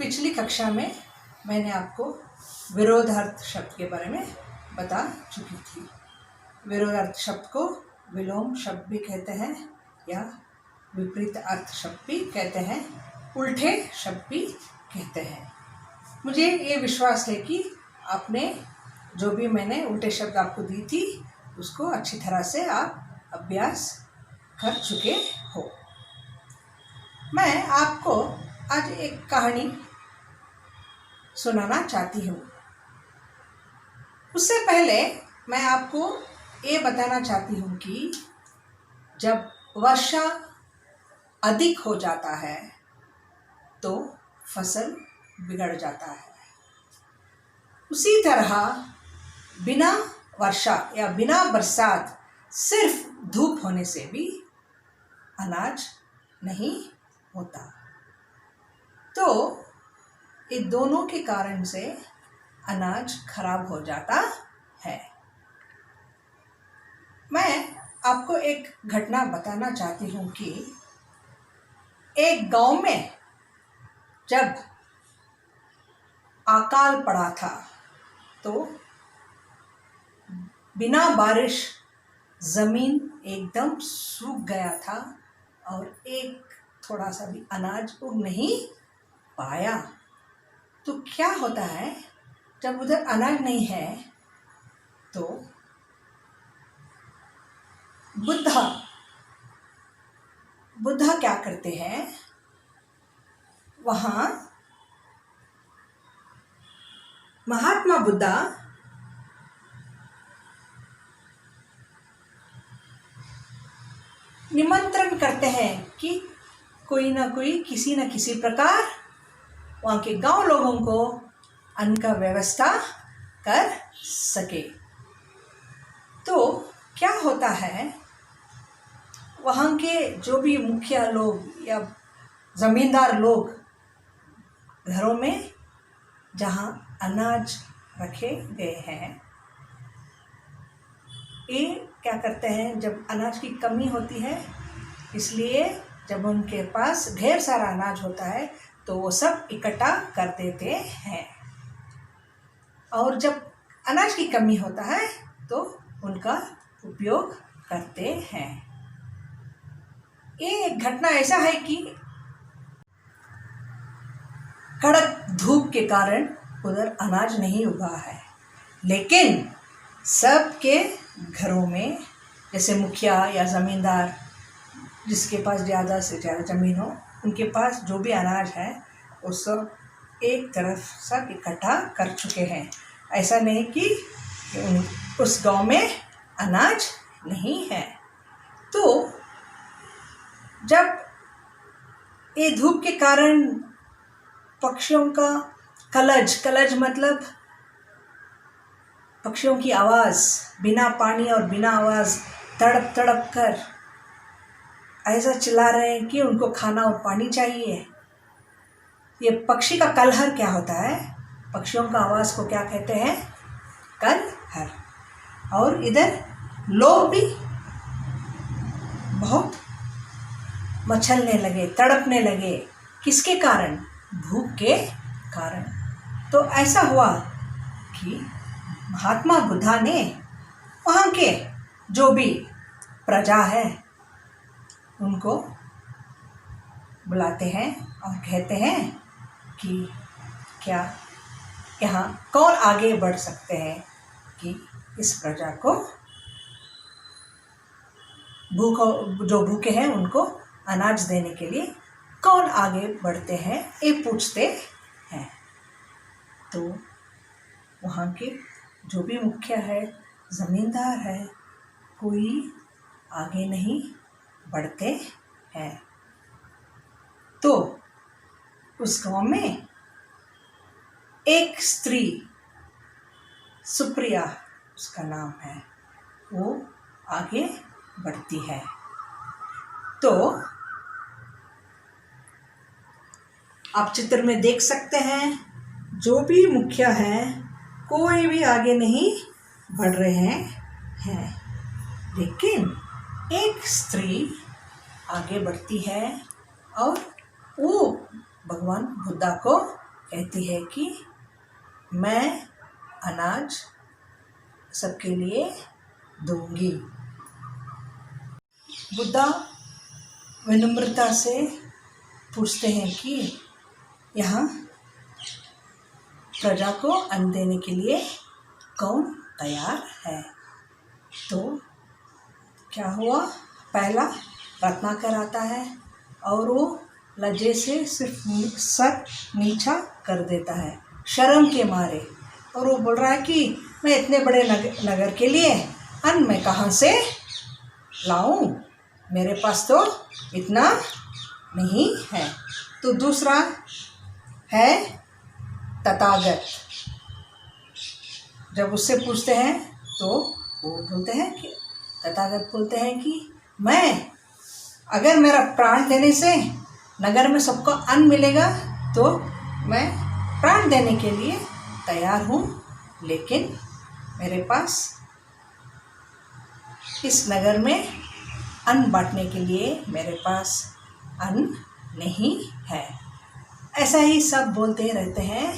पिछली कक्षा में मैंने आपको विरोधार्थ शब्द के बारे में बता चुकी थी। विरोधार्थ शब्द को विलोम शब्द भी कहते हैं या विपरीत अर्थ शब्द भी कहते हैं, उल्टे शब्द भी कहते हैं। मुझे ये विश्वास है कि आपने जो भी मैंने उल्टे शब्द आपको दी थी उसको अच्छी तरह से आप अभ्यास कर चुके हो। मैं आपको आज एक कहानी सुनाना चाहती हूँ। उससे पहले मैं आपको ये बताना चाहती हूँ कि जब वर्षा अधिक हो जाता है तो फसल बिगड़ जाता है। उसी तरह बिना वर्षा या बिना बरसात सिर्फ धूप होने से भी अनाज नहीं होता। तो ये दोनों के कारण से अनाज खराब हो जाता है। मैं आपको एक घटना बताना चाहती हूँ कि एक गांव में जब अकाल पड़ा था तो बिना बारिश ज़मीन एकदम सूख गया था और एक थोड़ा सा भी अनाज उग नहीं पाया। तो क्या होता है, जब उधर अनाज नहीं है तो बुद्धा क्या करते हैं, वहाँ महात्मा बुद्धा निमंत्रण करते हैं कि कोई ना कोई किसी न किसी प्रकार वहाँ के गांव लोगों को अन्न का व्यवस्था कर सके। तो क्या होता है, वहाँ के जो भी मुखिया लोग या ज़मींदार लोग घरों में जहाँ अनाज रखे गए हैं, ये क्या करते हैं, जब अनाज की कमी होती है इसलिए जब उनके पास ढेर सारा अनाज होता है तो वो सब इकट्ठा कर देते हैं, और जब अनाज की कमी होता है तो उनका उपयोग करते हैं। ये एक घटना ऐसा है कि कड़क धूप के कारण उधर अनाज नहीं उगा है, लेकिन सबके घरों में जैसे मुखिया या ज़मींदार जिसके पास ज़्यादा से ज़्यादा ज़मीन हो, उनके पास जो भी अनाज है वो सब एक तरफ सब इकट्ठा कर चुके हैं। ऐसा नहीं कि उस गांव में अनाज नहीं है। तो जब ये धूप के कारण पक्षियों का कलज मतलब पक्षियों की आवाज़ बिना पानी और बिना आवाज़ तड़प तड़प कर ऐसा चिल्ला रहे हैं कि उनको खाना और पानी चाहिए। ये पक्षी का कलहर क्या होता है, पक्षियों का आवाज़ को क्या कहते हैं, कलहर। और इधर लोग भी बहुत मचलने लगे, तड़पने लगे। किसके कारण? भूख के कारण। तो ऐसा हुआ कि महात्मा बुद्धा ने वहाँ के जो भी प्रजा है उनको बुलाते हैं और कहते हैं कि क्या यहाँ कौन आगे बढ़ सकते हैं कि इस प्रजा को जो भूखे हैं उनको अनाज देने के लिए कौन आगे बढ़ते हैं, ये पूछते हैं। तो वहाँ के जो भी मुखिया है, ज़मींदार है, कोई आगे नहीं बढ़ते हैं। तो उस गांव में एक स्त्री, सुप्रिया उसका नाम है, वो आगे बढ़ती है। तो आप चित्र में देख सकते हैं, जो भी मुखिया है कोई भी आगे नहीं बढ़ रहे हैं, लेकिन एक स्त्री आगे बढ़ती है और वो भगवान बुद्धा को कहती है कि मैं अनाज सबके लिए दूंगी। बुद्धा विनम्रता से पूछते हैं कि यहाँ प्रजा को अन्न देने के लिए कौन तैयार है। तो क्या हुआ, पहला रत्नाकर आता है और वो लज्जे से सिर्फ सर नीचा कर देता है शर्म के मारे, और वो बोल रहा है कि मैं इतने बड़े नगर के लिए अन्न मैं कहाँ से लाऊं, मेरे पास तो इतना नहीं है। तो दूसरा है तथागत। जब उससे पूछते हैं तो वो बोलते हैं कि तथागत बोलते हैं कि मैं, अगर मेरा प्राण देने से नगर में सबको अन्न मिलेगा तो मैं प्राण देने के लिए तैयार हूँ, लेकिन मेरे पास इस नगर में अन्न बांटने के लिए मेरे पास अन्न नहीं है। ऐसा ही सब बोलते रहते हैं।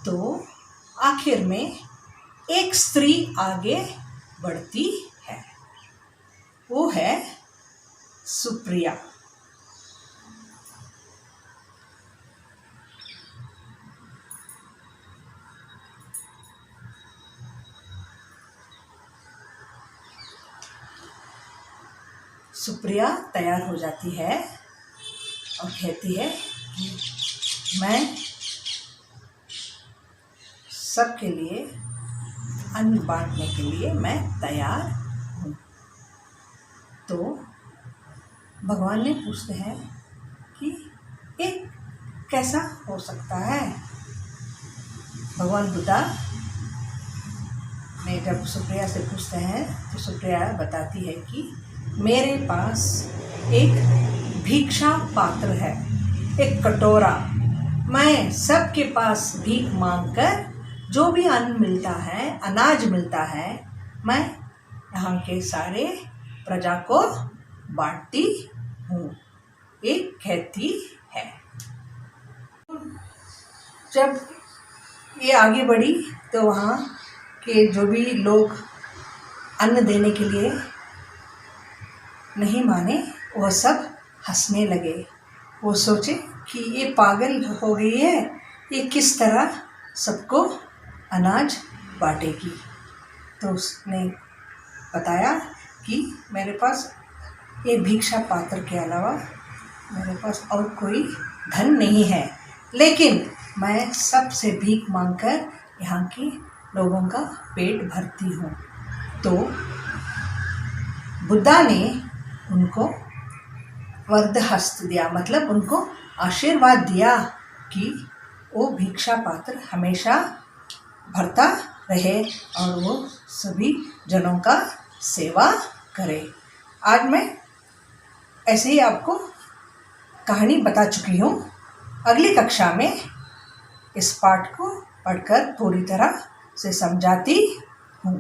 तो आखिर में एक स्त्री आगे बढ़ती है, वो है सुप्रिया। सुप्रिया तैयार हो जाती है और कहती है कि मैं सबके लिए अन्न बांटने के लिए मैं तैयार हूँ। तो भगवान ने पूछते हैं कि ये कैसा हो सकता है। भगवान बुद्धा ने जब सुप्रिया से पूछते हैं तो सुप्रिया बताती है कि मेरे पास एक भिक्षा पात्र है, एक कटोरा। मैं सबके पास भीख मांगकर जो भी अन्न मिलता है, अनाज मिलता है, मैं यहाँ के सारे प्रजा को बांटती हूँ, एक कहती है। जब ये आगे बढ़ी तो वहाँ के जो भी लोग अन्न देने के लिए नहीं माने, वह सब हंसने लगे। वो सोचे कि ये पागल हो गई है, ये किस तरह सबको अनाज बांटेगी। तो उसने बताया कि मेरे पास ये भिक्षा पात्र के अलावा मेरे पास और कोई धन नहीं है, लेकिन मैं सबसे भीख मांगकर यहाँ के लोगों का पेट भरती हूँ। तो बुद्धा ने उनको वरद हस्त दिया, मतलब उनको आशीर्वाद दिया कि वो भिक्षा पात्र हमेशा भरता रहे और वो सभी जनों का सेवा करे। आज मैं ऐसे ही आपको कहानी बता चुकी हूँ। अगली कक्षा में इस पाठ को पढ़कर पूरी तरह से समझाती हूँ।